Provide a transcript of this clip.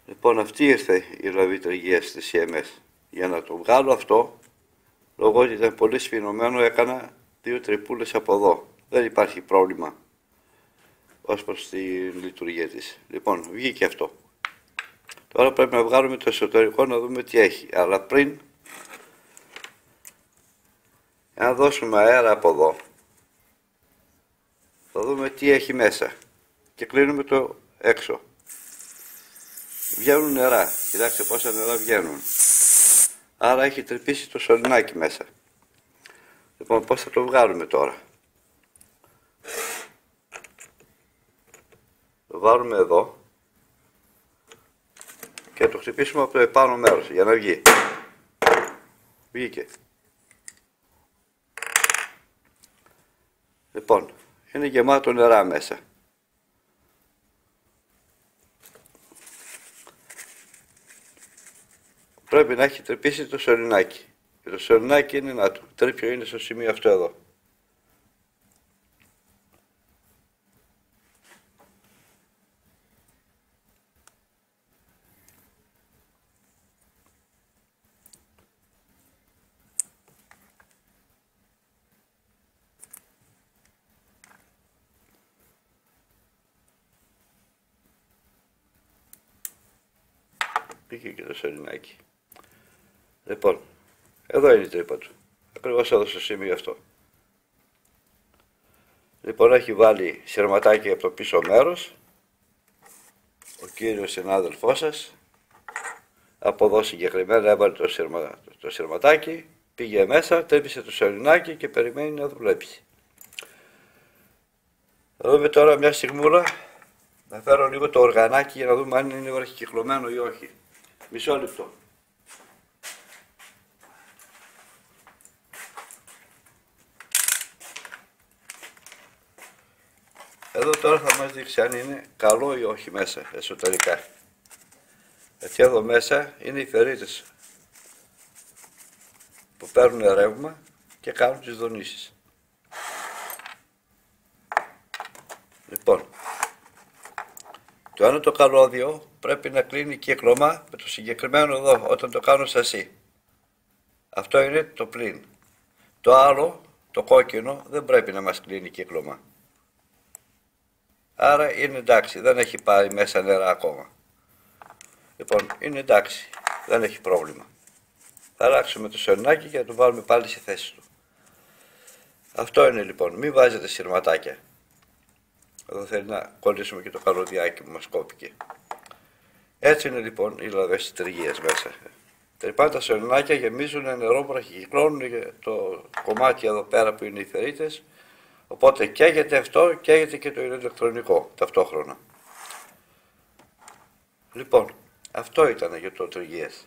Λοιπόν, αυτή ήρθε η λαβητριγία στη CMS. Για να το βγάλω αυτό, λόγω ότι ήταν πολύ σφινωμένο, έκανα 2 τρυπούλες από εδώ. Δεν υπάρχει πρόβλημα ως προς τη λειτουργία της. Λοιπόν, βγήκε αυτό. Τώρα πρέπει να βγάλουμε το εσωτερικό να δούμε τι έχει. Αλλά πριν, αν δώσουμε αέρα από εδώ, θα δούμε τι έχει μέσα. Και κλείνουμε το έξω. Βγαίνουν νερά. Κοιτάξτε πόσα νερά βγαίνουν. Άρα έχει τρυπήσει το σωληνάκι μέσα. Λοιπόν, πώς θα το βγάλουμε τώρα. Το βάλουμε εδώ και το χτυπήσουμε από το επάνω μέρος για να βγει. Βγήκε. Λοιπόν, είναι γεμάτο νερά μέσα. Πρέπει να έχει τρυπήσει το σωληνάκι. Και το σωληνάκι είναι να το τρίπιο είναι στο σημείο αυτό εδώ. Πήγε και το σωληνάκι. Λοιπόν, εδώ είναι η τρύπα του. Ακριβώς εδώ στο σημείο αυτό. Λοιπόν, έχει βάλει σειρματάκι από το πίσω μέρος. Ο κύριος συνάδελφός σας. Από εδώ συγκεκριμένα έβαλε το σειρματάκι. Πήγε μέσα, τρύπησε το σωληνάκι και περιμένει να δουλέψει. Θα δούμε τώρα μια στιγμούλα. Να φέρω λίγο το οργανάκι για να δούμε αν είναι βραχικυκλωμένο ή όχι. Μισό λεπτό. Εδώ τώρα θα μας δείξει αν είναι καλό ή όχι μέσα, εσωτερικά. Γιατί εδώ μέσα είναι οι φερίτες που παίρνουν ρεύμα και κάνουν τις δονήσεις. Λοιπόν, το ένα το καλώδιο πρέπει να κλείνει κύκλωμα με το συγκεκριμένο εδώ, όταν το κάνω σασί. Αυτό είναι το πλήν. Το άλλο, το κόκκινο, δεν πρέπει να μας κλείνει κύκλωμα. Άρα είναι εντάξει, δεν έχει πάρει μέσα νερά ακόμα. Λοιπόν, είναι εντάξει, δεν έχει πρόβλημα. Θα αλλάξουμε το σωληνάκι και θα το βάλουμε πάλι στη θέση του. Αυτό είναι λοιπόν, μην βάζετε σειρματάκια. Εδώ θέλει να κολλήσουμε και το καλωδιάκι που μας κόπηκε. Έτσι είναι λοιπόν οι λαβές τριγείας μέσα. Τρυπάνε τα σωληνάκια, γεμίζουν νερό, βραχικυκλώνουν το κομμάτι εδώ πέρα που είναι οι φερίτες. Οπότε καίγεται αυτό, καίγεται και το ηλεκτρονικό ταυτόχρονα. Λοιπόν, αυτό ήταν για το τριγείας.